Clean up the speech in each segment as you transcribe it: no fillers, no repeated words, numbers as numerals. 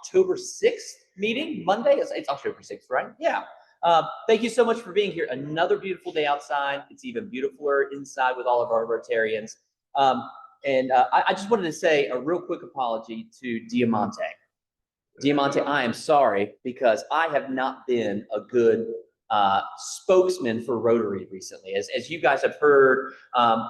October 6th meeting, Monday. It's October 6th, right? Yeah. Thank you so much for being here. Another beautiful day outside. It's even beautifuler inside with all of our Rotarians. I just wanted to say a real quick apology to Diamante. Diamante, I am sorry because I have not been a good spokesman for Rotary recently. As you guys have heard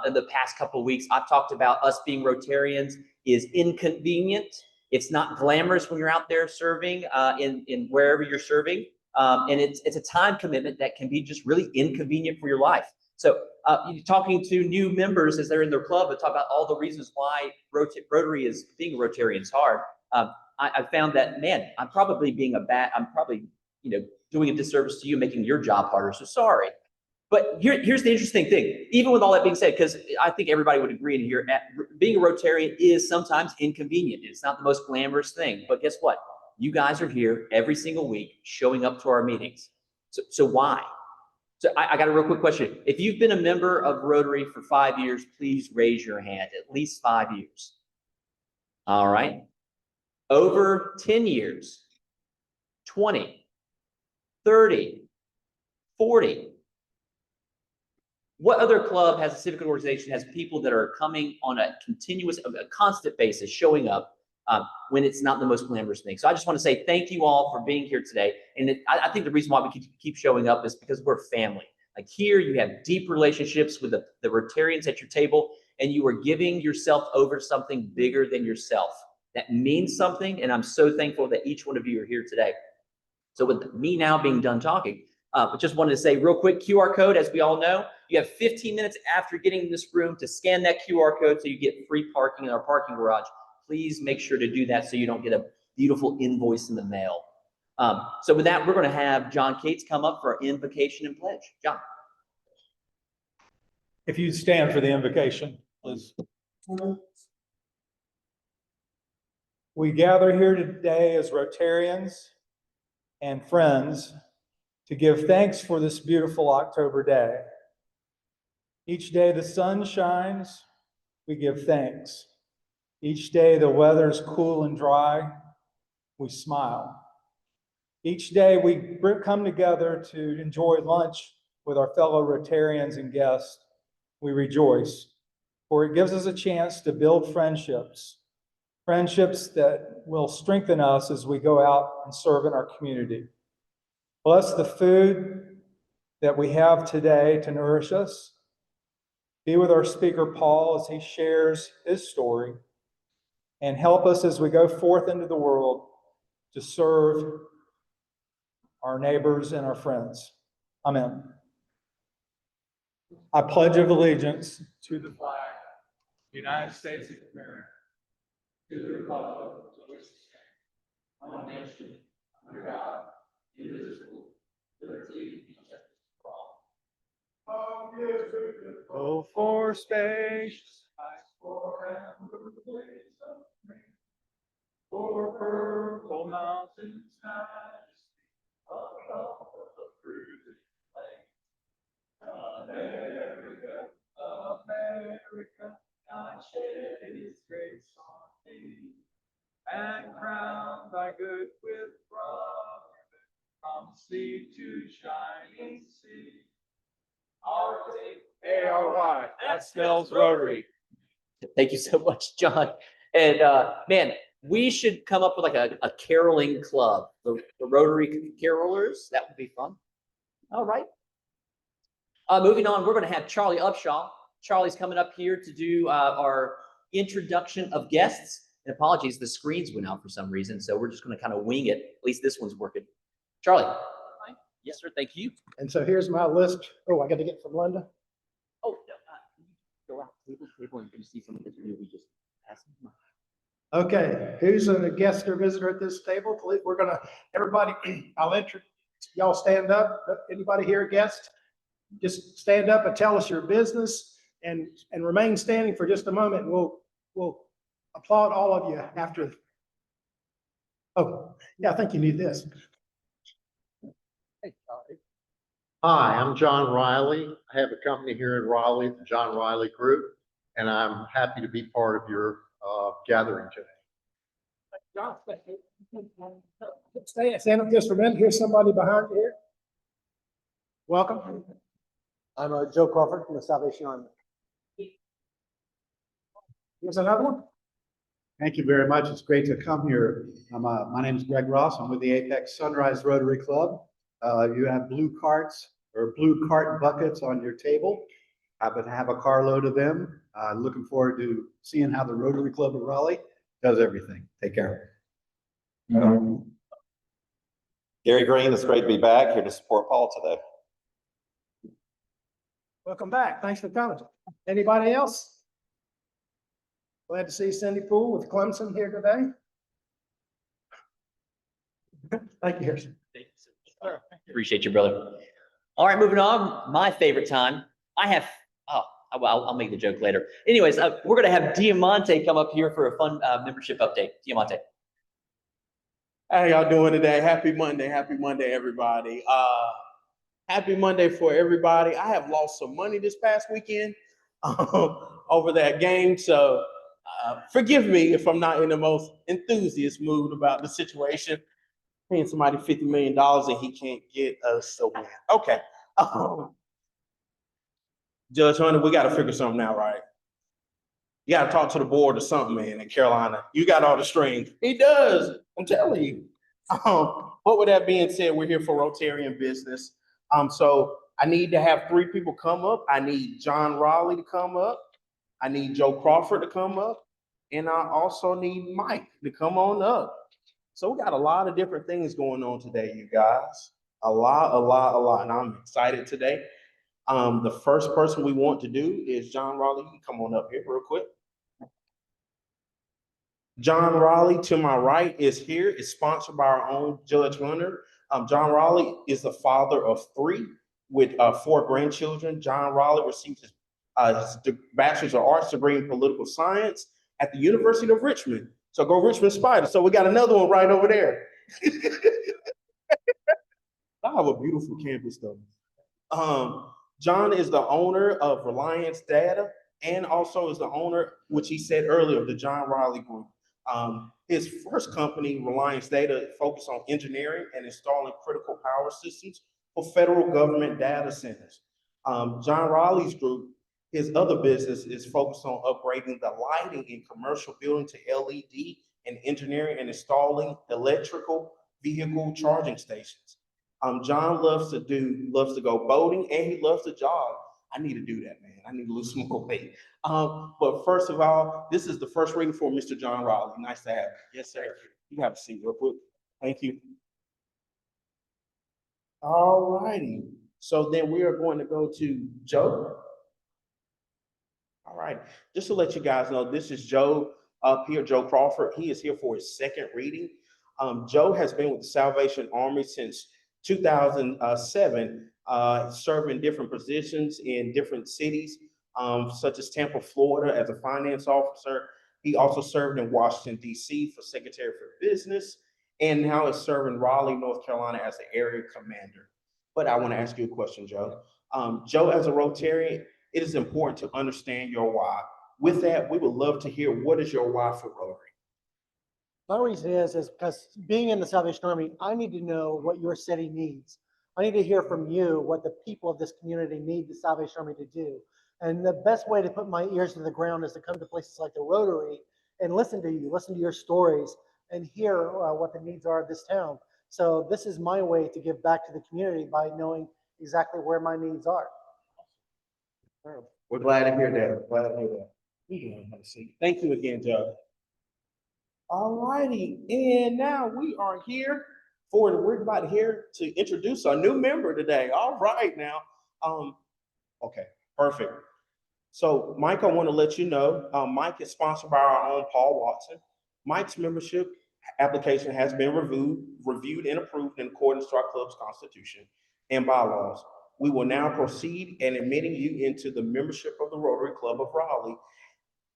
in the past couple of weeks, I've talked about us being Rotarians is inconvenient. It's not glamorous when you're out there serving in wherever you're serving. And it's a time commitment that can be just really inconvenient for your life. So you're talking to new members as they're in their club and talk about all the reasons why Rotary is being a Rotarian is hard. I found that, man, I'm probably doing a disservice to you, making your job harder. So sorry. But here's the interesting thing. Even with all that being said, because I think everybody would agree in here, being a Rotarian is sometimes inconvenient. It's not the most glamorous thing. But guess what? You guys are here every single week showing up to our meetings. So why? So I got a real quick question. If you've been a member of Rotary for 5 years, please raise your hand. At least 5 years. All right. Over 10 years, 20, 30, 40. What other club has a civic organization, has people that are coming on a constant basis, showing up when it's not the most glamorous thing? So I just want to say thank you all for being here today. And I think the reason why we keep showing up is because we're family. Like here, you have deep relationships with the Rotarians at your table, and you are giving yourself over to something bigger than yourself. That means something, and I'm so thankful that each one of you are here today. So with me now being done talking, I just wanted to say real quick, QR code, as we all know, you have 15 minutes after getting in this room to scan that QR code so you get free parking in our parking garage. Please make sure to do that so you don't get a beautiful invoice in the mail. So with that, we're going to have John Cates come up for our invocation and pledge. John. If you stand for the invocation, please. We gather here today as Rotarians and friends to give thanks for this beautiful October day. Each day the sun shines, we give thanks. Each day the weather is cool and dry, we smile. Each day we come together to enjoy lunch with our fellow Rotarians and guests, we rejoice, for it gives us a chance to build friendships that will strengthen us as we go out and serve in our community. Bless the food that we have today to nourish us. Be with our speaker, Paul, as he shares his story, and help us as we go forth into the world to serve our neighbors and our friends. Amen. I pledge of allegiance to the flag of the United States of America, to the republic for which it stands, one nation, under God, indivisible, with liberty and justice for all. Oh, for spacious heights, for amber blades of green, for purple mountains, majesty, above the fruited plain. America, America, God shed his grace on thee, and crown thy good with brotherhood, from sea to shining sea. R-A-R-Y, that spells Rotary. Thank you so much, John. And man, we should come up with like a caroling club, the Rotary Carolers. That would be fun. All right. Moving on, we're going to have Charlie Upshaw. Charlie's coming up here to do our introduction of guests. And apologies, the screens went out for some reason, so we're just going to kind of wing it. At least this one's working. Charlie. Hi. Yes, sir. Thank you. And so here's my list. Oh, I got to get from Linda. Oh, go out table and you can see some of this we just passed. Okay, who's a guest or visitor at this table? We're gonna, everybody, I'll introduce, y'all stand up. Anybody here a guest? Just stand up and tell us your business and remain standing for just a moment. We'll applaud all of you after. Oh, yeah, I think you need this. Hey, Charlie. Hi, I'm John Riley. I have a company here in Raleigh, the John Riley Group, and I'm happy to be part of your gathering today. John, stand up just for a minute. Here's somebody behind you here. Welcome. I'm Joe Crawford from the Salvation Army. Here's another one. Thank you very much. It's great to come here. My name is Greg Ross. I'm with the Apex Sunrise Rotary Club. You have blue carts or blue cart buckets on your table. Happen to have a carload of them. Looking forward to seeing how the Rotary Club of Raleigh does everything. Take care. Gary Green, it's great to be back here to support Paul today. Welcome back. Thanks for coming. Anybody else? Glad to see Cindy Poole with Clemson here today. Thank you, Harrison. Appreciate you, brother. All right, moving on. My favorite time. I'll make the joke later. Anyways, we're going to have Diamante come up here for a fun membership update. Diamante. How y'all doing today? Happy Monday, everybody. Happy Monday for everybody. I have lost some money this past weekend over that game, so forgive me if I'm not in the most enthusiast mood about the situation. Paying somebody $50 million and he can't get us a win. Okay. Judge Hunter, we got to figure something out, right? You got to talk to the board or something, man, in Carolina. You got all the strings. He does. I'm telling you. But with that being said, we're here for Rotarian business. So I need to have 3 people come up. I need John Raleigh to come up. I need Joe Crawford to come up. And I also need Mike to come on up. So we got a lot of different things going on today, you guys. A lot. And I'm excited today. The first person we want to do is John Raleigh. You can come on up here real quick. John Raleigh to my right is sponsored by our own Judge Hunter. John Raleigh is the father of 3 with 4 grandchildren. John Raleigh received his Bachelor's of Arts degree in political science at the University of Richmond. So go Richmond Spiders. So we got another one right over there. I have a beautiful campus though. John is the owner of Reliance Data and also is the owner, which he said earlier, of the John Raleigh Group. His first company, Reliance Data, focused on engineering and installing critical power systems for federal government data centers. John Raleigh's group, his other business, is focused on upgrading the lighting in commercial buildings to LED and engineering and installing electrical vehicle charging stations. John loves to go boating and he loves to jog. I need to do that, man. I need to lose some more weight. But first of all, this is the first reading for Mr. John Raleigh. Nice to have you. Yes, sir. You have a seat real quick. Thank you. All righty. So then we are going to go to Joe. All right. Just to let you guys know, this is Joe up here, Joe Crawford. He is here for his second reading. Joe has been with the Salvation Army since 2007, serving different positions in different cities, such as Tampa, Florida, as a finance officer. He also served in Washington, D.C. for Secretary for Business, and now is serving Raleigh, North Carolina as the area commander. But I want to ask you a question, Joe. Joe, as a Rotarian, it is important to understand your why. With that, we would love to hear, what is your why for Rotary? My reason is because being in the Salvation Army, I need to know what your city needs. I need to hear from you what the people of this community need the Salvation Army to do. And the best way to put my ears to the ground is to come to places like the Rotary and listen to you, listen to your stories, and hear what the needs are of this town. So this is my way to give back to the community by knowing exactly where my needs are. We're glad to hear that. Glad to hear that. You can have a seat. Thank you again, Joe. All righty, and now we're about here to introduce our new member today. All right, now, okay, perfect. So, Mike, I want to let you know, Mike is sponsored by our own Paul Watson. Mike's membership application has been reviewed and approved in accordance to our club's constitution and bylaws. We will now proceed in admitting you into the membership of the Rotary Club of Raleigh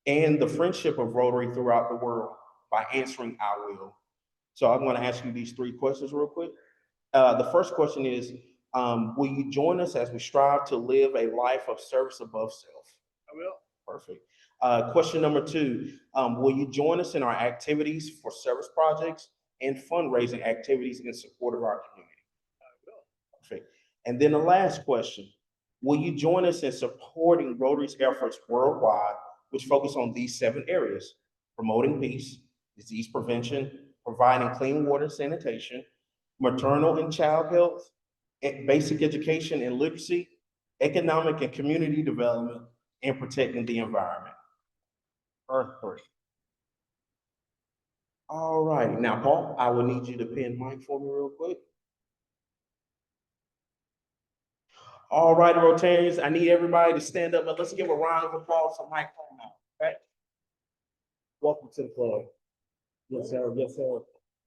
and the friendship of Rotary throughout the world by answering I will. So I'm going to ask you these 3 questions real quick. The first question is, will you join us as we strive to live a life of service above self? I will. Perfect. Question number 2, will you join us in our activities for service projects and fundraising activities in support of our community? Perfect. And then the last question, will you join us in supporting Rotary's efforts worldwide, which focus on these 7 areas: promoting peace, disease prevention, providing clean water and sanitation, maternal and child health, basic education and literacy, economic and community development, and protecting the environment? Earth 3. All right, now Paul, I will need you to pin mic for me real quick. All right, Rotarians, I need everybody to stand up and let's give a round of applause for Mike now. Okay? Welcome to the club. Yes, sir. Yes, sir.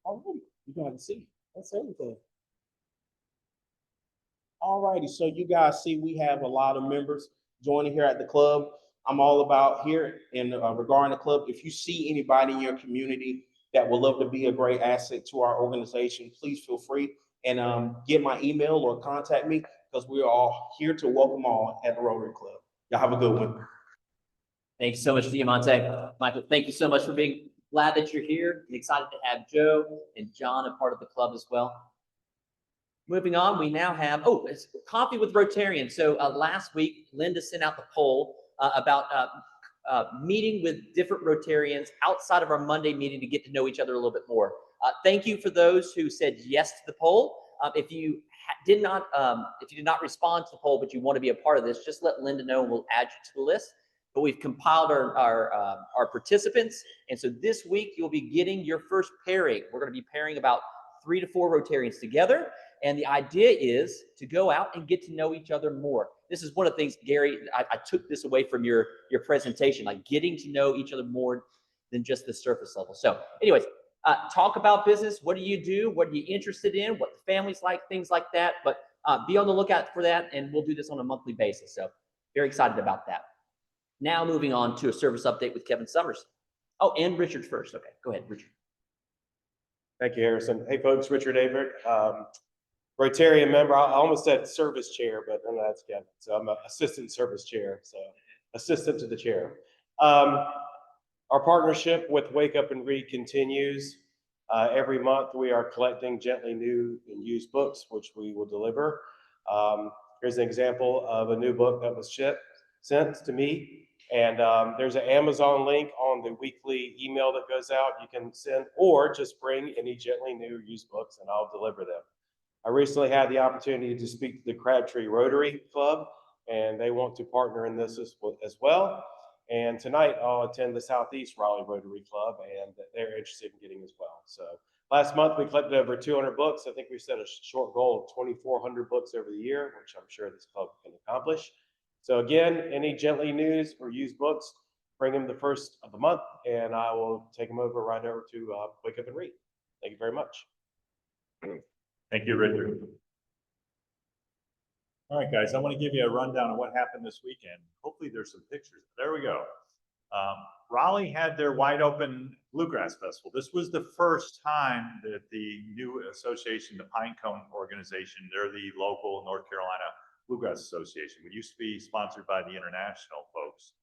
All right, you got to see. That's everything. All righty, so you guys see we have a lot of members joining here at the club. I'm all about here in regarding the club. If you see anybody in your community that would love to be a great asset to our organization, please feel free and get my email or contact me, because we are all here to welcome all at the Rotary Club. Y'all have a good one. Thank you so much, Diamante. Michael, thank you so much for being glad that you're here and excited to have Joe and John a part of the club as well. Moving on, we now have, it's Coffee with Rotarians. So last week, Linda sent out the poll about meeting with different Rotarians outside of our Monday meeting to get to know each other a little bit more. Thank you for those who said yes to the poll. If you did not respond to the poll, but you want to be a part of this, just let Linda know and we'll add you to the list. But we've compiled our participants. And so this week, you'll be getting your first pairing. We're going to be pairing about 3 to 4 Rotarians together. And the idea is to go out and get to know each other more. This is one of the things, Gary, I took this away from your presentation, like getting to know each other more than just the surface level. So anyways, talk about business. What do you do? What are you interested in? What the family's like, things like that. But be on the lookout for that. And we'll do this on a monthly basis. So very excited about that. Now moving on to a service update with Kevin Summers. Oh, and Richard first. Okay, go ahead, Richard. Thank you, Harrison. Hey, folks, Richard Averitt, Rotarian member. I almost said service chair, but no, that's Kevin. So I'm an assistant service chair, so assistant to the chair. Our partnership with Wake Up and Read continues. Every month we are collecting gently new and used books, which we will deliver. Here's an example of a new book that was sent to me. And there's an Amazon link on the weekly email that goes out. You can send or just bring any gently new used books and I'll deliver them. I recently had the opportunity to speak to the Crabtree Rotary Club, and they want to partner in this as well. And tonight I'll attend the Southeast Raleigh Rotary Club, and they're interested in getting as well. So last month we collected over 200 books. I think we set a short goal of 2,400 books over the year, which I'm sure this club can accomplish. So again, any gently used or used books, bring them the first of the month, and I will take them right over to Wake Up and Read. Thank you very much. Thank you, Richard. All right, guys, I want to give you a rundown of what happened this weekend. Hopefully there's some pictures. There we go. Raleigh had their wide open Bluegrass Festival. This was the first time that the new association, the Pinecone organization, they're the local North Carolina Bluegrass Association. We used to be sponsored by the international folks.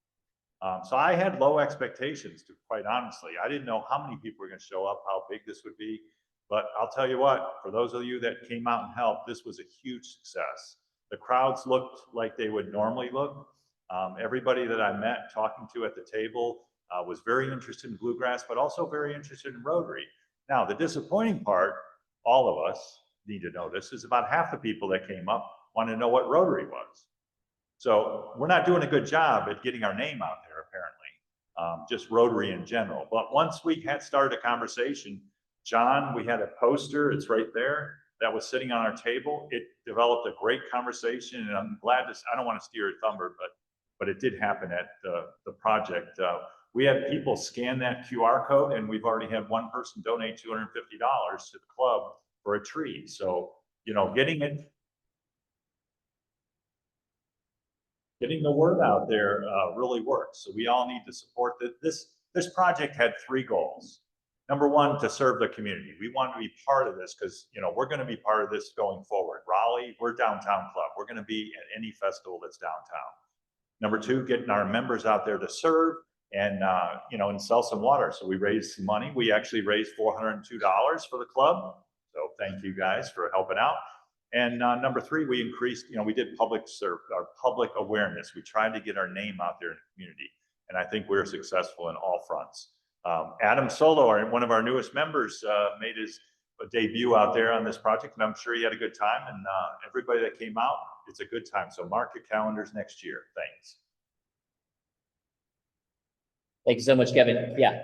So I had low expectations, to quite honestly. I didn't know how many people were going to show up, how big this would be. But I'll tell you what, for those of you that came out and helped, this was a huge success. The crowds looked like they would normally look. Everybody that I met talking to at the table was very interested in bluegrass, but also very interested in Rotary. Now, the disappointing part, all of us need to know this, is about half the people that came up want to know what Rotary was. So we're not doing a good job at getting our name out there, apparently, just Rotary in general. But once we had started a conversation, John, we had a poster, it's right there, that was sitting on our table. It developed a great conversation, and I'm glad to, I don't want to steer your thunder, but it did happen at the project. We had people scan that QR code, and we've already had one person donate $250 to the club for a tree. So, you know, getting the word out there really works. So we all need to support that. This project had 3 goals. Number one, to serve the community. We want to be part of this because, you know, we're going to be part of this going forward. Raleigh, we're downtown club. We're going to be at any festival that's downtown. Number 2, getting our members out there to serve. and, you know, and sell some water. So we raised some money. We actually raised $402 for the club. So thank you guys for helping out. And number three, we increased, you know, we did public awareness. We tried to get our name out there in the community. And I think we were successful in all fronts. Adam Solo, one of our newest members, made his debut out there on this project, and I'm sure he had a good time. And everybody that came out, it's a good time. So mark your calendars next year. Thanks. Thank you so much, Kevin. Yeah,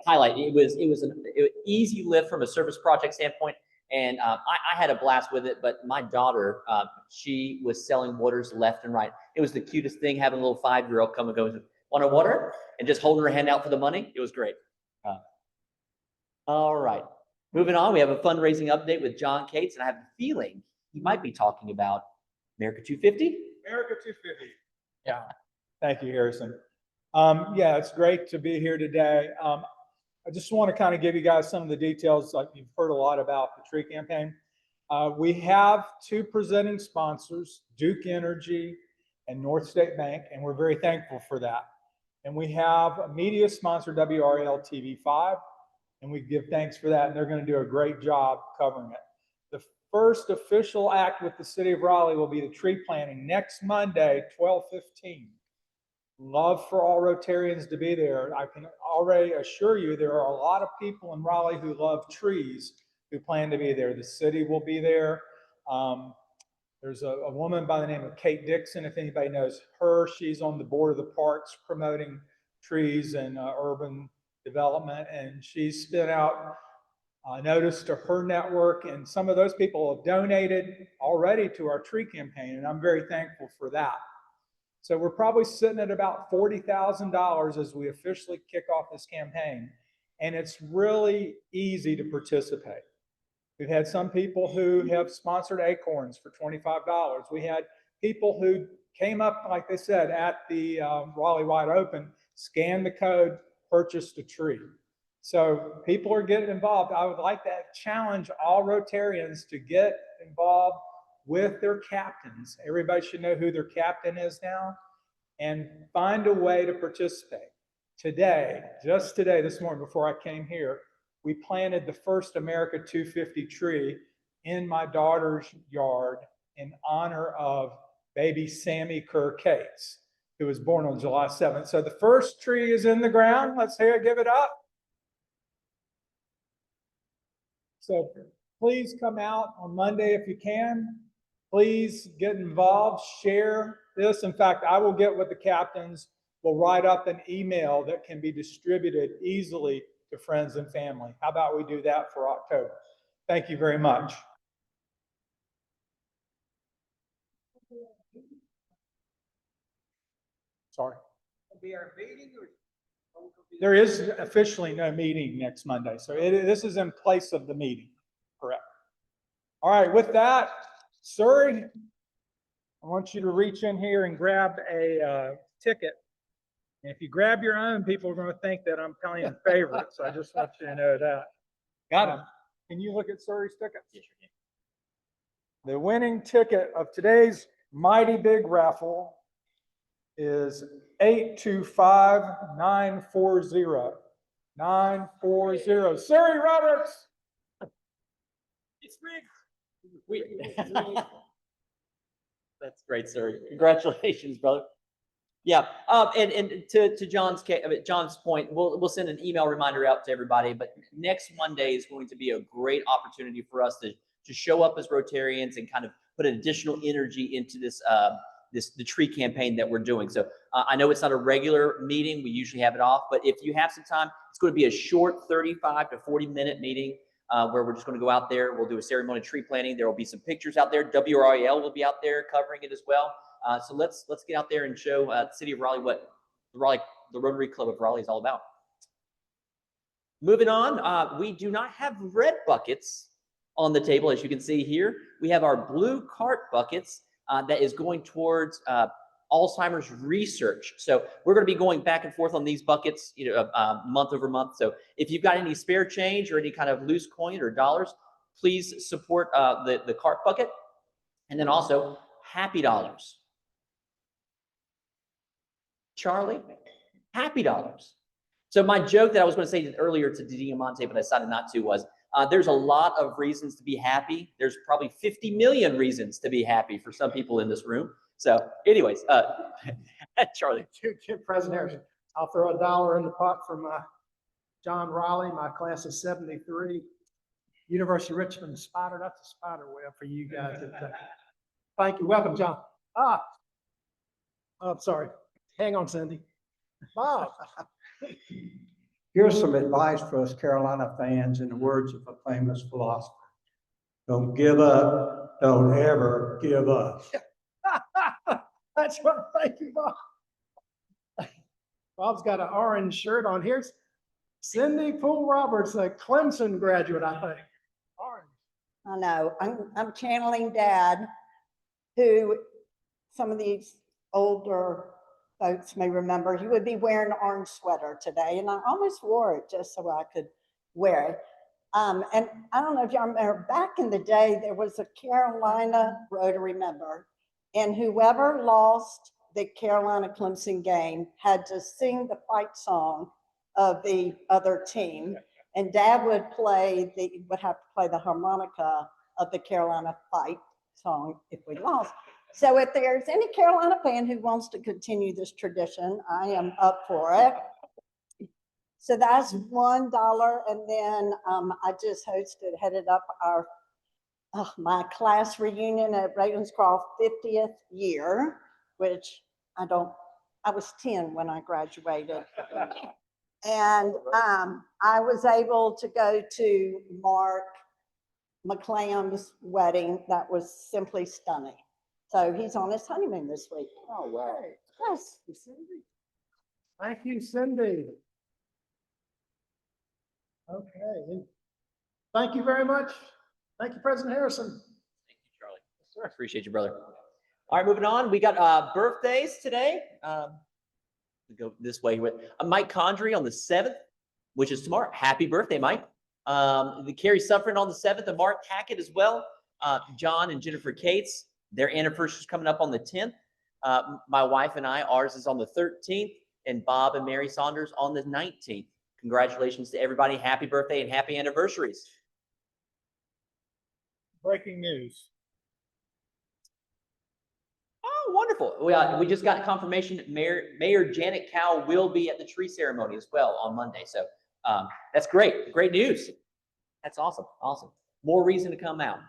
highlight. It was an easy lift from a service project standpoint, and I had a blast with it. But my daughter, she was selling waters left and right. It was the cutest thing, having a little 5-year-old come and go, "Want a water?" and just holding her hand out for the money. It was great. All right, moving on. We have a fundraising update with John Cates, and I have a feeling he might be talking about America 250. America 250. Yeah, thank you, Harrison. Yeah, it's great to be here today. I just want to kind of give you guys some of the details. Like you've heard a lot about the tree campaign. We have 2 presenting sponsors, Duke Energy and North State Bank, and we're very thankful for that. And we have a media sponsor, WRAL TV5, and we give thanks for that, and they're going to do a great job covering it. The first official act with the city of Raleigh will be the tree planting next Monday, 12/15. Love for all Rotarians to be there. I can already assure you there are a lot of people in Raleigh who love trees who plan to be there. The city will be there. There's a woman by the name of Kate Dixon, if anybody knows her. She's on the board of the parks promoting trees and urban development, and she's spit out notice to her network, and some of those people have donated already to our tree campaign, and I'm very thankful for that. So we're probably sitting at about $40,000 as we officially kick off this campaign, and it's really easy to participate. We've had some people who have sponsored acorns for $25. We had people who came up, like they said, at the Raleigh Wide Open, scanned the code, purchased a tree. So people are getting involved. I would like to challenge all Rotarians to get involved with their captains. Everybody should know who their captain is now, and find a way to participate. Today, just today, this morning before I came here, we planted the first America 250 tree in my daughter's yard in honor of baby Sammy Kerr Cates, who was born on July 7th. So the first tree is in the ground. Let's hear it, give it up. So please come out on Monday if you can. Please get involved, share this. In fact, I will get with the captains. We'll write up an email that can be distributed easily to friends and family. How about we do that for October? Thank you very much. Sorry. There is officially no meeting next Monday, so this is in place of the meeting, correct? All right, with that, Surrey, I want you to reach in here and grab a ticket. And if you grab your own, people are going to think that I'm playing favorites. So I just want you to know that. Got him. Can you look at Surrey's tickets? Yes, you can. The winning ticket of today's mighty big raffle is 825940. 940. Surrey Roberts. It's rigged. That's great, sir. Congratulations, brother. Yeah, and to John's point, we'll send an email reminder out to everybody. But next Monday is going to be a great opportunity for us to show up as Rotarians and kind of put additional energy into this the tree campaign that we're doing. So I know it's not a regular meeting; we usually have it off. But if you have some time, it's going to be a short 35 to 40-minute meeting where we're just going to go out there. We'll do a ceremony of tree planting. There will be some pictures out there. WRAL will be out there covering it as well. So let's get out there and show the city of Raleigh what the Rotary Club of Raleigh is all about. Moving on, we do not have red buckets on the table, as you can see here. We have our blue cart buckets that is going towards Alzheimer's research. So we're going to be going back and forth on these buckets, month over month. So if you've got any spare change or any kind of loose coin or dollars, please support the cart bucket, and then also happy dollars. Charlie, happy dollars. So my joke that I was going to say earlier to Diamante, but I decided not to, was there's a lot of reasons to be happy. There's probably 50 million reasons to be happy for some people in this room. So anyways, Charlie. President Harrison, I'll throw $1 in the pot for my John Raleigh, my class of 73. University of Richmond spider, that's a spider web for you guys. Thank you. Welcome, John. Oh, I'm sorry. Hang on, Cindy. Bob. Here's some advice for us Carolina fans in the words of a famous philosopher. Don't give up. Don't ever give up. That's right. Thank you, Bob. Bob's got an orange shirt on. Here's Cindy Poole Roberts, a Clemson graduate, I think. Orange. I know. I'm channeling Dad, who some of these older folks may remember. He would be wearing an orange sweater today, and I almost wore it just so I could wear it. And I don't know if y'all remember, back in the day, there was a Carolina Rotary member, and whoever lost the Carolina Clemson game had to sing the fight song of the other team. And Dad would have to play the harmonica of the Carolina fight song if we lost. So if there's any Carolina fan who wants to continue this tradition, I am up for it. So that's $1. And then I just headed up my class reunion at Ravenscroft 50th year, which I was 10 when I graduated. And I was able to go to Mark McClam's wedding. That was simply stunning. So he's on his honeymoon this week. Oh, wow. Yes. Thank you, Cindy. Okay. Thank you very much. Thank you, President Harrison. Thank you, Charlie. Yes, sir. Appreciate you, brother. All right, moving on. We got birthdays today. We go this way with Mike Condry on the 7th, which is tomorrow. Happy birthday, Mike. The Carrie Suffren on the 7th, and Mark Hackett as well. John and Jennifer Cates, their anniversary is coming up on the 10th. My wife and I, ours is on the 13th, and Bob and Mary Saunders on the 19th. Congratulations to everybody. Happy birthday and happy anniversaries. Breaking news. Oh, wonderful. We just got confirmation that Mayor Janet Cowell will be at the tree ceremony as well on Monday. So that's great. Great news. That's awesome. Awesome. More reason to come out.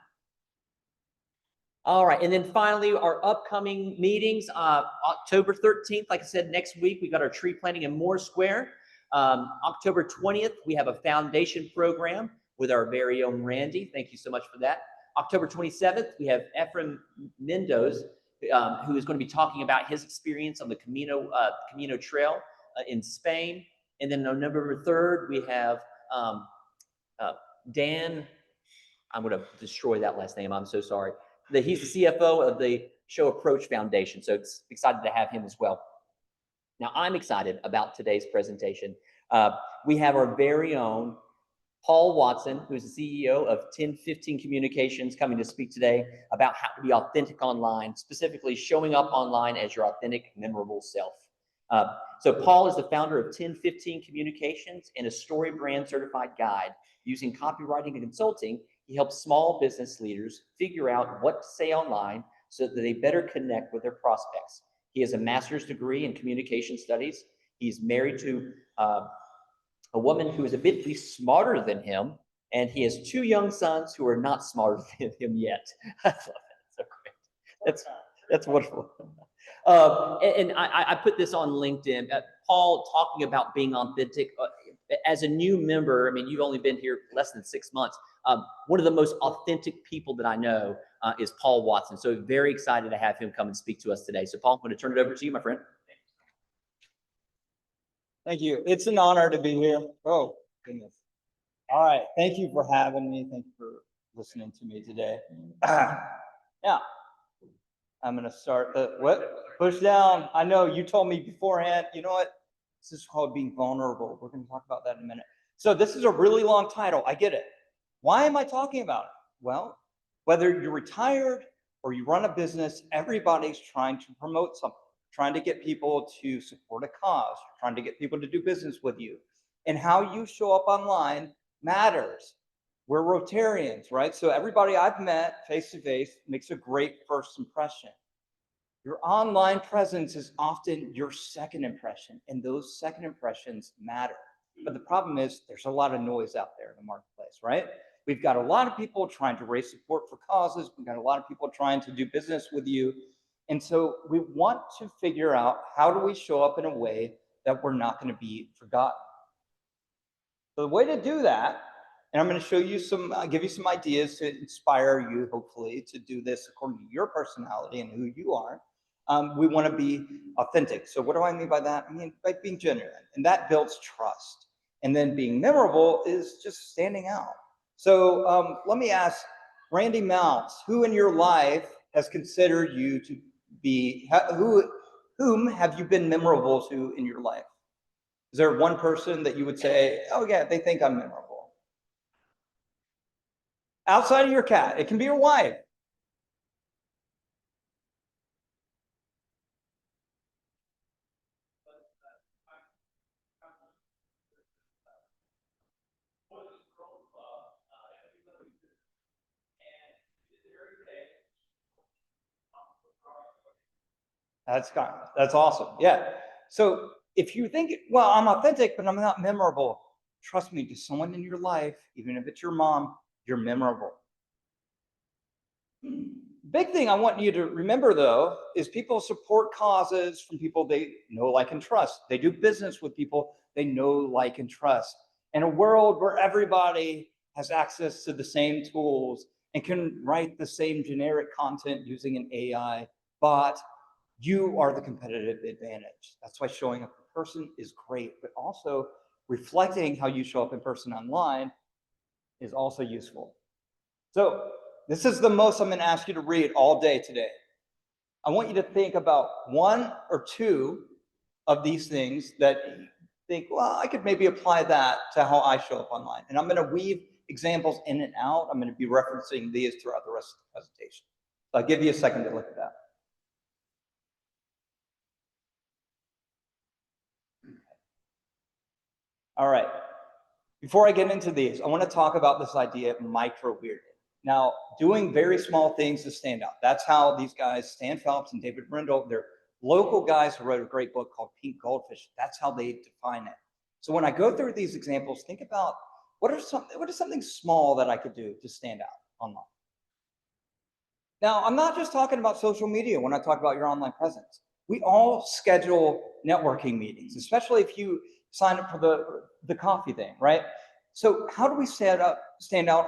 All right. And then finally, our upcoming meetings, October 13th, like I said, next week, we got our tree planting in Moore Square. October 20th, we have a foundation program with our very own Randy. Thank you so much for that. October 27th, we have Ephraim Mendoza, who is going to be talking about his experience on the Camino Trail in Spain. And then on November 3rd, we have Dan. I'm going to destroy that last name. I'm so sorry. He's the CFO of the Show Approach Foundation. So it's excited to have him as well. Now, I'm excited about today's presentation. We have our very own Paul Watson, who's the CEO of 1015 Communications, coming to speak today about how to be authentic online, specifically showing up online as your authentic, memorable self. So Paul is the founder of 1015 Communications and a story brand certified guide. Using copywriting and consulting, he helps small business leaders figure out what to say online so that they better connect with their prospects. He has a master's degree in communication studies. He's married to a woman who is a bit smarter than him, and he has 2 young sons who are not smarter than him yet. I love that. So great. That's wonderful. And I put this on LinkedIn. Paul talking about being authentic. As a new member, I mean, you've only been here less than 6 months. One of the most authentic people that I know is Paul Watson. So very excited to have him come and speak to us today. So Paul, I'm going to turn it over to you, my friend. Thank you. It's an honor to be here. Oh, goodness. All right. Thank you for having me. Thank you for listening to me today. Yeah. I'm going to start push down. I know you told me beforehand, you know what? This is called being vulnerable. We're going to talk about that in a minute. So this is a really long title. I get it. Why am I talking about it? Well, whether you're retired or you run a business, everybody's trying to promote something. trying to get people to support a cause, you're trying to get people to do business with you. And how you show up online matters. We're Rotarians, right? So everybody I've met face to face makes a great first impression. Your online presence is often your second impression, and those second impressions matter. But the problem is there's a lot of noise out there in the marketplace, right? We've got a lot of people trying to raise support for causes. We've got a lot of people trying to do business with you. And so we want to figure out, how do we show up in a way that we're not going to be forgotten? So the way to do that, and I'm going to show you give you some ideas to inspire you, hopefully, to do this according to your personality and who you are. We want to be authentic. So what do I mean by that? I mean, by being genuine, and that builds trust. And then being memorable is just standing out. So let me ask Randy Mounts, who in your life has considered you to be, whom have you been memorable to in your life? Is there one person that you would say, oh yeah, they think I'm memorable? Outside of your cat, it can be your wife. That's awesome. Yeah. So if you think, well, I'm authentic, but I'm not memorable, trust me, to someone in your life, even if it's your mom, you're memorable. Big thing I want you to remember, though, is people support causes from people they know, like, and trust. They do business with people they know, like, and trust. In a world where everybody has access to the same tools and can write the same generic content using an AI bot, you are the competitive advantage. That's why showing up in person is great, but also reflecting how you show up in person online is also useful. So this is the most I'm going to ask you to read all day today. I want you to think about one or two of these things that you think, well, I could maybe apply that to how I show up online. And I'm going to weave examples in and out. I'm going to be referencing these throughout the rest of the presentation. So I'll give you a second to look at that. All right. Before I get into these, I want to talk about this idea of micro-weirding. Now, doing very small things to stand out. That's how these guys, Stan Phelps and David Brindle, they're local guys who wrote a great book called Pink Goldfish. That's how they define it. So when I go through these examples, think about what is something small that I could do to stand out online. Now, I'm not just talking about social media when I talk about your online presence. We all schedule networking meetings, especially if you sign up for the coffee thing, right? So how do we stand out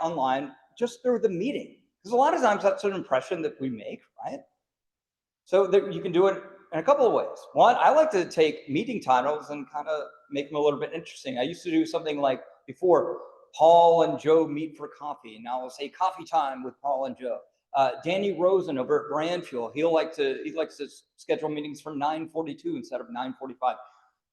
online just through the meeting? Because a lot of times that's an impression that we make, right? So you can do it in a couple of ways. One, I like to take meeting titles and kind of make them a little bit interesting. I used to do something like, before, Paul and Joe meet for coffee. And now I'll say coffee time with Paul and Joe. Danny Rosen over at Brand Fuel, he likes to schedule meetings for 9:42 instead of 9:45.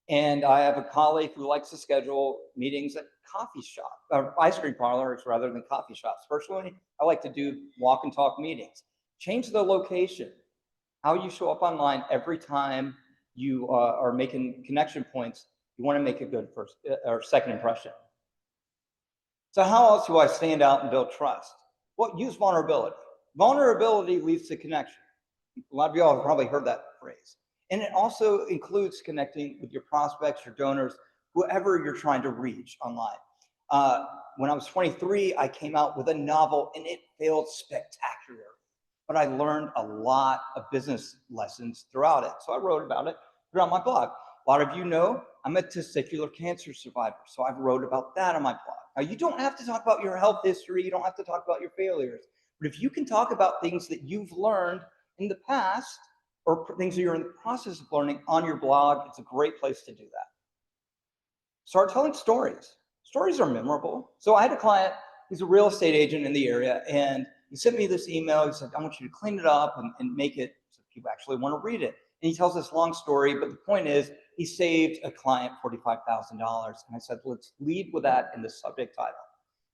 And I have a colleague who likes to schedule meetings at coffee shop, or ice cream parlors rather than coffee shops. Personally, I like to do walk and talk meetings. Change the location. How you show up online every time you are making connection points, you want to make a good first or second impression. So how else do I stand out and build trust? Well, use vulnerability. Vulnerability leads to connection. A lot of y'all have probably heard that phrase. And it also includes connecting with your prospects, your donors, whoever you're trying to reach online. When I was 23, I came out with a novel and it failed spectacularly. But I learned a lot of business lessons throughout it. So I wrote about it throughout my blog. A lot of you know I'm a testicular cancer survivor. So I've wrote about that on my blog. Now, you don't have to talk about your health history. You don't have to talk about your failures. But if you can talk about things that you've learned in the past, or things that you're in the process of learning on your blog, it's a great place to do that. Start telling stories. Stories are memorable. So I had a client, he's a real estate agent in the area, and he sent me this email. He said, I want you to clean it up and make it so people actually want to read it. And he tells this long story, but the point is, he saved a client $45,000. And I said, let's lead with that in the subject title.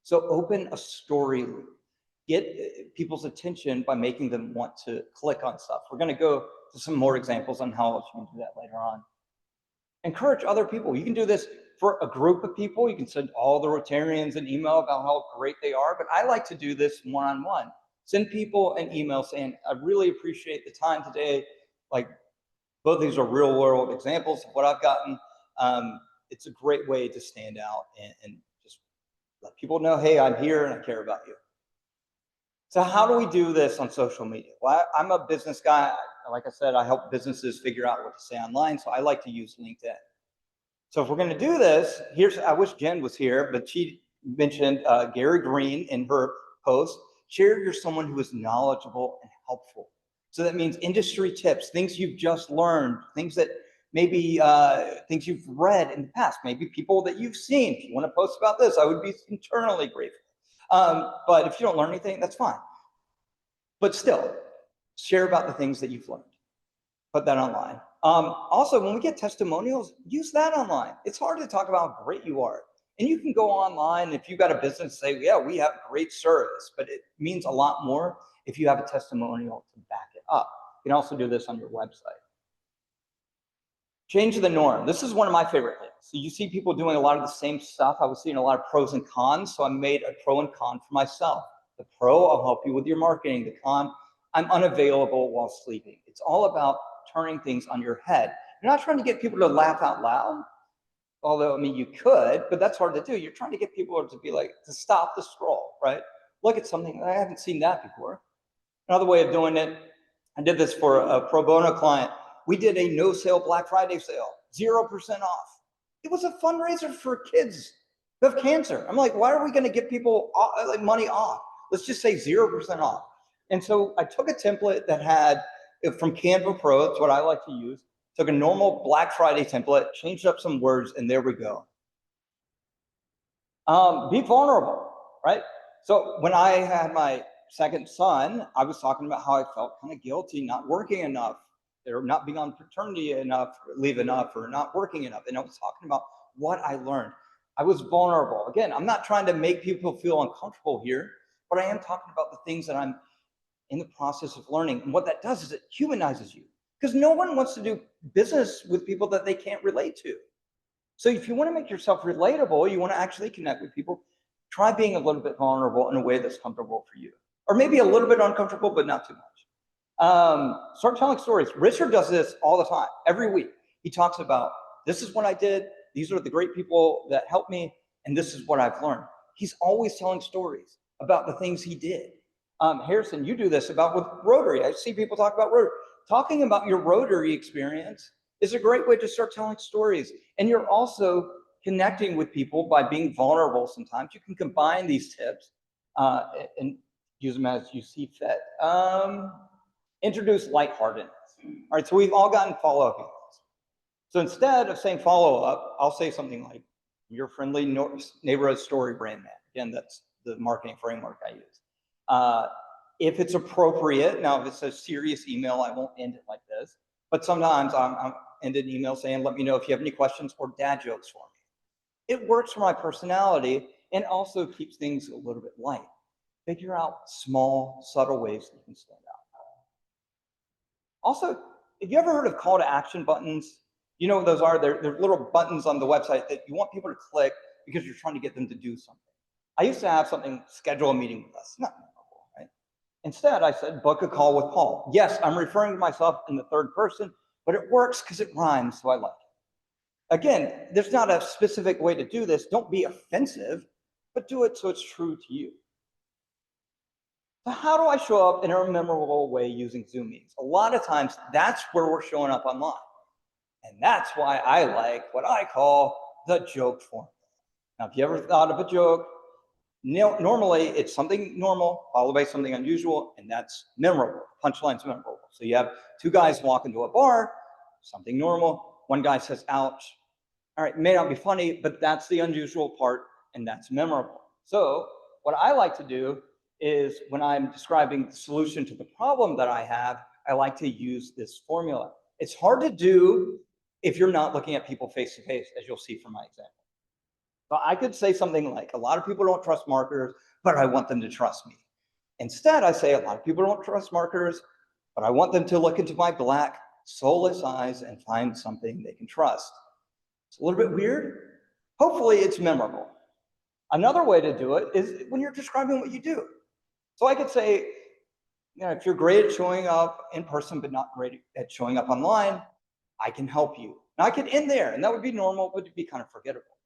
So open a story loop. get people's attention by making them want to click on stuff. We're going to go to some more examples on how else you can do that later on. Encourage other people. You can do this for a group of people. You can send all the Rotarians an email about how great they are, but I like to do this one-on-one. Send people an email saying, I really appreciate the time today. Like, both these are real world examples of what I've gotten. It's a great way to stand out and just let people know, hey, I'm here and I care about you. So how do we do this on social media? Well, I'm a business guy. Like I said, I help businesses figure out what to say online. So I like to use LinkedIn. So if we're going to do this, I wish Jen was here, but she mentioned Gary Green in her post. Share you're someone who is knowledgeable and helpful. So that means industry tips, things you've just learned, things that maybe things you've read in the past, maybe people that you've seen. If you want to post about this, I would be internally grateful. But if you don't learn anything, that's fine. But still, share about the things that you've learned. Put that online. Also, when we get testimonials, use that online. It's hard to talk about how great you are. And you can go online if you've got a business, say, yeah, we have great service, but it means a lot more if you have a testimonial to back it up. You can also do this on your website. Change the norm. This is one of my favorite things. So you see people doing a lot of the same stuff. I was seeing a lot of pros and cons, so I made a pro and con for myself. The pro, I'll help you with your marketing. The con, I'm unavailable while sleeping. It's all about turning things on your head. You're not trying to get people to laugh out loud, although, I mean, you could, but that's hard to do. You're trying to get people to be like, to stop the scroll, right? Look at something, I haven't seen that before. Another way of doing it, I did this for a pro bono client. We did a no sale Black Friday sale, 0% off. It was a fundraiser for kids who have cancer. I'm like, why are we going to give people money off? Let's just say 0% off. And so I took a template that had from Canva Pro, that's what I like to use. Took a normal Black Friday template, changed up some words, and there we go. Be vulnerable, right? So when I had my second son, I was talking about how I felt kind of guilty not working enough, or not being on paternity enough, leave enough, or not working enough. And I was talking about what I learned. I was vulnerable. Again, I'm not trying to make people feel uncomfortable here, but I am talking about the things that I'm in the process of learning. And what that does is it humanizes you, because no one wants to do business with people that they can't relate to. So if you want to make yourself relatable, you want to actually connect with people, try being a little bit vulnerable in a way that's comfortable for you, or maybe a little bit uncomfortable, but not too much. Start telling stories. Richard does this all the time, every week. He talks about, this is what I did, these are the great people that helped me, and this is what I've learned. He's always telling stories about the things he did. Harrison, you do this about with Rotary. I see people talk about Rotary. Talking about your Rotary experience is a great way to start telling stories. And you're also connecting with people by being vulnerable sometimes. You can combine these tips and use them as you see fit. Introduce lightheartedness. All right, so we've all gotten follow-up emails. So instead of saying follow-up, I'll say something like, your friendly neighborhood story brand man. Again, that's the marketing framework I use. If it's appropriate, now if it's a serious email, I won't end it like this, but sometimes I'm end an email saying, let me know if you have any questions or dad jokes for me. It works for my personality and also keeps things a little bit light. Figure out small, subtle ways that you can stand out. Also, have you ever heard of call to action buttons? You know what those are? They're little buttons on the website that you want people to click because you're trying to get them to do something. I used to have something, schedule a meeting with us. Not memorable, right? Instead, I said, book a call with Paul. Yes, I'm referring to myself in the third person, but it works because it rhymes, so I like it. Again, there's not a specific way to do this. Don't be offensive, but do it so it's true to you. So how do I show up in a memorable way using Zoom meetings? A lot of times, that's where we're showing up online. And that's why I like what I call the joke formula. Now, if you ever thought of a joke, normally it's something normal, followed by something unusual, and that's memorable. Punchline's memorable. So you have two guys walk into a bar, something normal. One guy says, ouch. All right, it may not be funny, but that's the unusual part, and that's memorable. So what I like to do is when I'm describing the solution to the problem that I have, I like to use this formula. It's hard to do if you're not looking at people face to face, as you'll see from my example. So I could say something like, a lot of people don't trust marketers, but I want them to trust me. Instead, I say a lot of people don't trust marketers, but I want them to look into my black, soulless eyes and find something they can trust. It's a little bit weird. Hopefully it's memorable. Another way to do it is when you're describing what you do. So I could say, you know, if you're great at showing up in person, but not great at showing up online, I can help you. Now I could end there, and that would be normal, but it'd be kind of forgettable.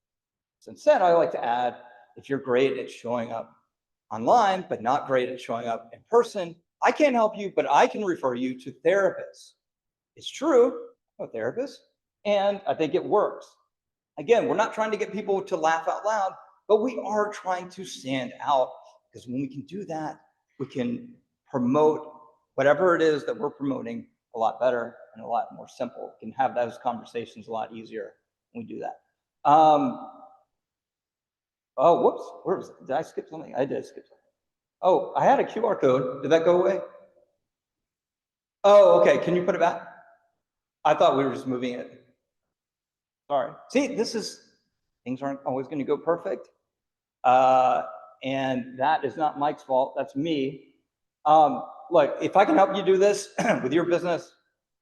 So instead, I like to add, if you're great at showing up online, but not great at showing up in person, I can't help you, but I can refer you to therapists. It's true, I'm a therapist, and I think it works. Again, we're not trying to get people to laugh out loud, but we are trying to stand out, because when we can do that, we can promote whatever it is that we're promoting a lot better and a lot more simple. We can have those conversations a lot easier when we do that. Oh, whoops, where was it? Did I skip something? I did skip something. Oh, I had a QR code. Did that go away? Oh, okay, can you put it back? I thought we were just moving it. Sorry. See, things aren't always gonna go perfect. And that is not Mike's fault, that's me. Look, if I can help you do this with your business,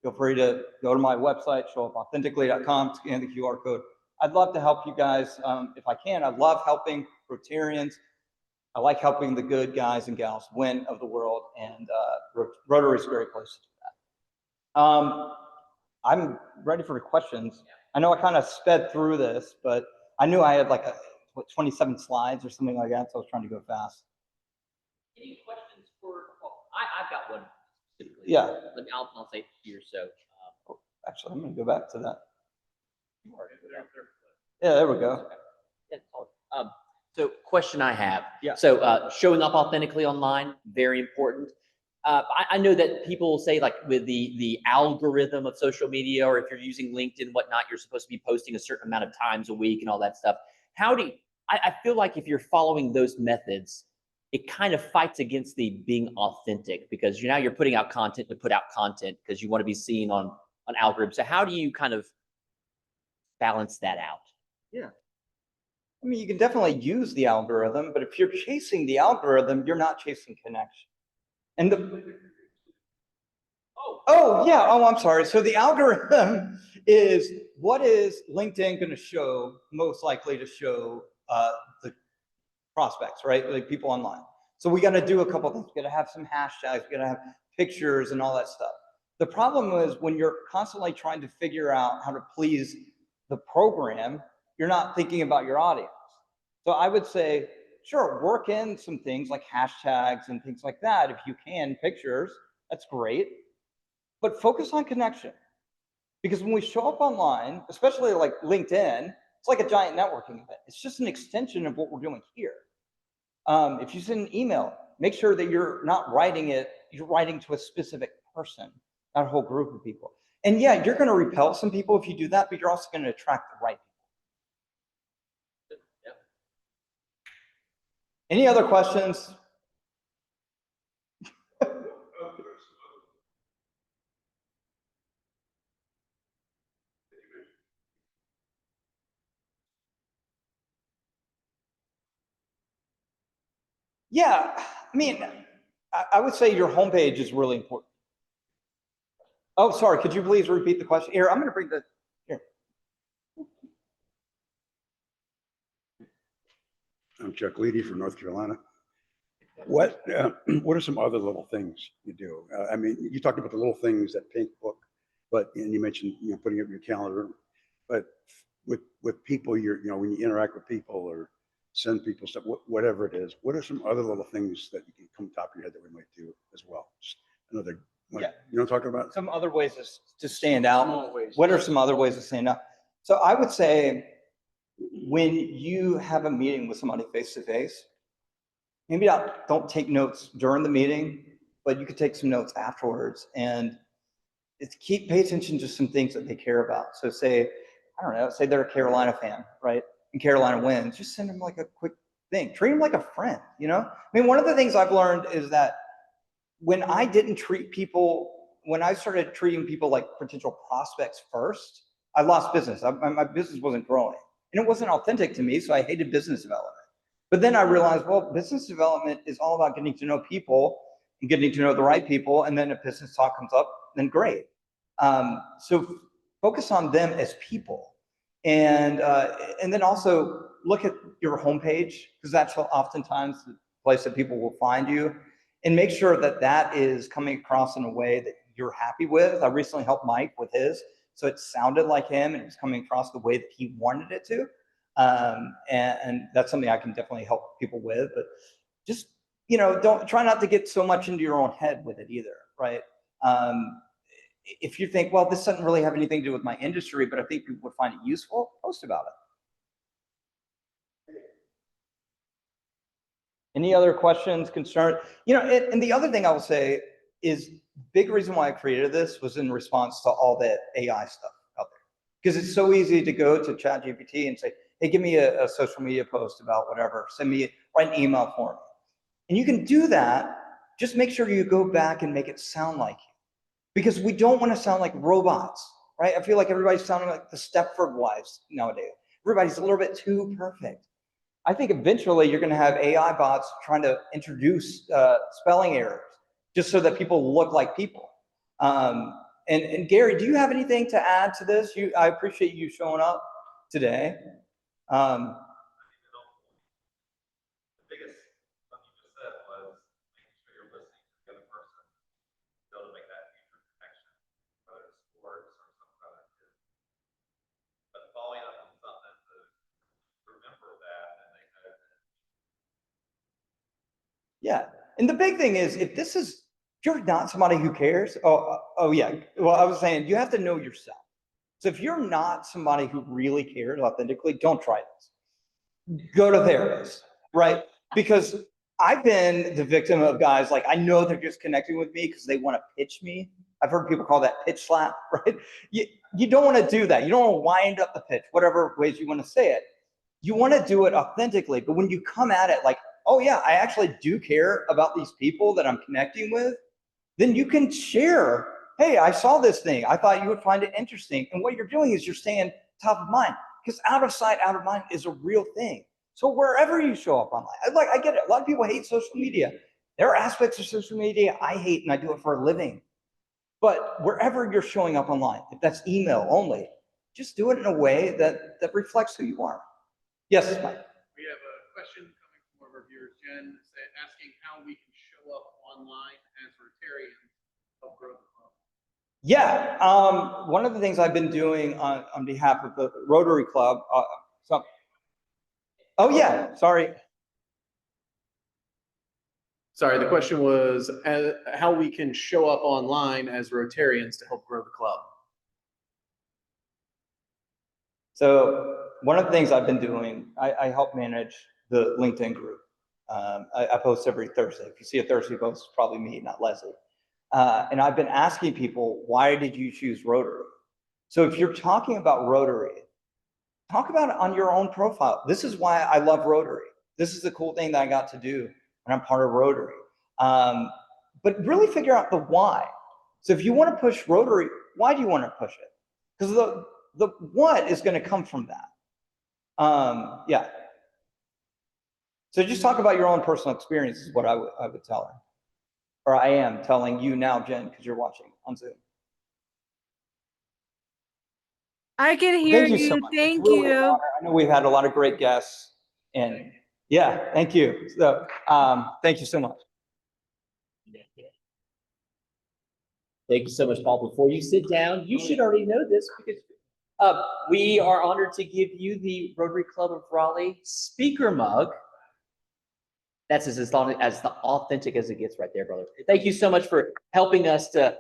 feel free to go to my website, showapauthentically.com, scan the QR code. I'd love to help you guys if I can. I love helping Rotarians. I like helping the good guys and gals win of the world, and Rotary is a great place to do that. I'm ready for questions. I know I kind of sped through this, but I knew I had like 27 slides or something like that, so I was trying to go fast. Any questions for? Well, I've got one specifically. Yeah. Let me. I'll say it here. So. Actually, I'm going to go back to that. Yeah, there we go. So question I have. Yeah. So showing up authentically online, very important. I know that people say, like, with the algorithm of social media, or if you're using LinkedIn and whatnot, you're supposed to be posting a certain amount of times a week and all that stuff. How do you, I feel like if you're following those methods, it kind of fights against the being authentic, because now you're putting out content to put out content because you want to be seen on algorithms. So how do you kind of balance that out? Yeah. I mean, you can definitely use the algorithm, but if you're chasing the algorithm, you're not chasing connection. And I'm sorry. So the algorithm is, what is LinkedIn going to show, most likely to show the prospects, right? Like people online. So we got to do a couple of things. We got to have some hashtags, we got to have pictures and all that stuff. The problem is when you're constantly trying to figure out how to please the program, you're not thinking about your audience. So I would say, sure, work in some things like hashtags and things like that. If you can, pictures, that's great. But focus on connection. Because when we show up online, especially like LinkedIn, it's like a giant networking event. It's just an extension of what we're doing here. If you send an email, make sure that you're not writing it, you're writing to a specific person, not a whole group of people. And yeah, you're going to repel some people if you do that, but you're also going to attract the right people. Yep. Any other questions? Yeah, I mean, I would say your homepage is really important. Oh, sorry, could you please repeat the question? Here, I'm going to bring the, here. I'm Chuck Leedy from North Carolina. What are some other little things you do? I mean, you talked about the little things, that pink book, and you mentioned, putting up your calendar, but with people, when you interact with people or send people stuff, whatever it is, what are some other little things that you can come top of your head that we might do as well? Just another, you know what I'm talking about? Some other ways to stand out. What are some other ways to stand out? So I would say when you have a meeting with somebody face-to-face, maybe don't take notes during the meeting, but you could take some notes afterwards, and pay attention to some things that they care about. So say they're a Carolina fan, right? And Carolina wins, just send them like a quick thing. Treat them like a friend, I mean, one of the things I've learned is that when I started treating people like potential prospects first, I lost business. My business wasn't growing, and it wasn't authentic to me, so I hated business development. But then I realized, well, business development is all about getting to know people and getting to know the right people. And then if business talk comes up, then great. So focus on them as people. And then also look at your homepage, because that's oftentimes the place that people will find you. And make sure that that is coming across in a way that you're happy with. I recently helped Mike with his, so it sounded like him and it was coming across the way that he wanted it to. And that's something I can definitely help people with. But just, don't try not to get so much into your own head with it either, right? If you think, well, this doesn't really have anything to do with my industry, but I think people would find it useful, post about it. Any other questions, concerns? And the other thing I will say is, big reason why I created this was in response to all that AI stuff out there. Because it's so easy to go to ChatGPT and say, hey, give me a social media post about whatever, write an email for me. And you can do that, just make sure you go back and make it sound like you. Because we don't want to sound like robots, right? I feel like everybody's sounding like the Stepford Wives nowadays. Everybody's a little bit too perfect. I think eventually you're going to have AI bots trying to introduce spelling errors just so that people look like people. And Gary, do you have anything to add to this? I appreciate you showing up today. The biggest thing you just said was making sure you're listening to the other person, to be able to make that future connection, whether it's sports or something other. But following up on something to remember that and make that. Yeah, and the big thing is, if you're not somebody who cares, oh yeah, well, I was saying, you have to know yourself. So if you're not somebody who really cares authentically, don't try this. Go to therapist, right? Because I've been the victim of guys, like, I know they're just connecting with me because they want to pitch me. I've heard people call that pitch slap, right? You don't want to do that. You don't want to wind up the pitch, whatever ways you want to say it. You want to do it authentically, but when you come at it like, oh yeah, I actually do care about these people that I'm connecting with, then you can share, hey, I saw this thing. I thought you would find it interesting. And what you're doing is you're staying top of mind, because out of sight, out of mind is a real thing. So wherever you show up online, I get it. A lot of people hate social media. There are aspects of social media I hate, and I do it for a living. But wherever you're showing up online, if that's email only, just do it in a way that reflects who you are. Yes, Mike. We have a question coming from one of our viewers, Jen, asking how we can show up online as Rotarians to help grow the club. Yeah, one of the things I've been doing on behalf of the Rotary Club. Oh yeah, sorry. Sorry, the question was how we can show up online as Rotarians to help grow the club. So one of the things I've been doing, I help manage the LinkedIn group. I post every Thursday. If you see a Thursday post, it's probably me, not Leslie. And I've been asking people, why did you choose Rotary? So if you're talking about Rotary, talk about it on your own profile. This is why I love Rotary. This is the cool thing that I got to do when I'm part of Rotary. But really figure out the why. So if you want to push Rotary, why do you want to push it? Because the what is going to come from that. Yeah. So just talk about your own personal experience is what I would tell her. Or I am telling you now, Jen, because you're watching on Zoom. I can hear you. So much. Thank really you. I know we've had a lot of great guests, and yeah, thank you. So thank you so much. Thank you so much, Paul. Before you sit down, you should already know this, because we are honored to give you the Rotary Club of Raleigh speaker mug. That's as authentic as it gets right there, brother. Thank you so much for helping us to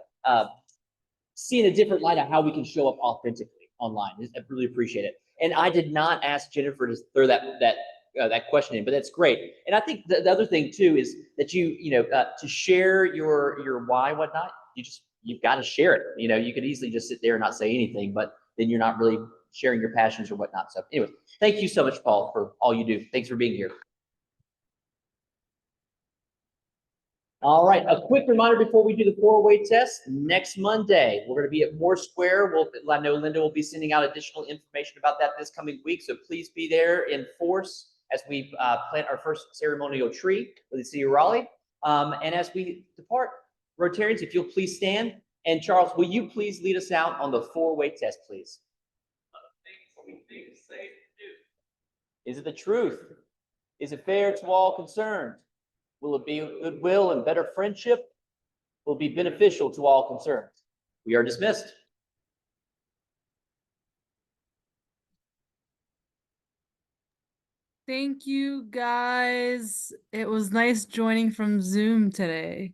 see in a different light of how we can show up authentically online. I really appreciate it. And I did not ask Jennifer to throw that question in, but that's great. And I think the other thing too is that to share your why, whatnot, you've got to share it. You could easily just sit there and not say anything, but then you're not really sharing your passions or whatnot. So anyway, thank you so much, Paul, for all you do. Thanks for being here. All right, a quick reminder before we do the 4-way test. Next Monday, we're going to be at Moore Square. I know Linda will be sending out additional information about that this coming week, so please be there in force as we plant our first ceremonial tree with the city of Raleigh. And as we depart, Rotarians, if you'll please stand. And Charles, will you please lead us out on the 4-way test, please? Is it the truth? Is it fair to all concerned? Will it be goodwill and better friendship? Will it be beneficial to all concerned? We are dismissed. Thank you, guys. It was nice joining from Zoom today.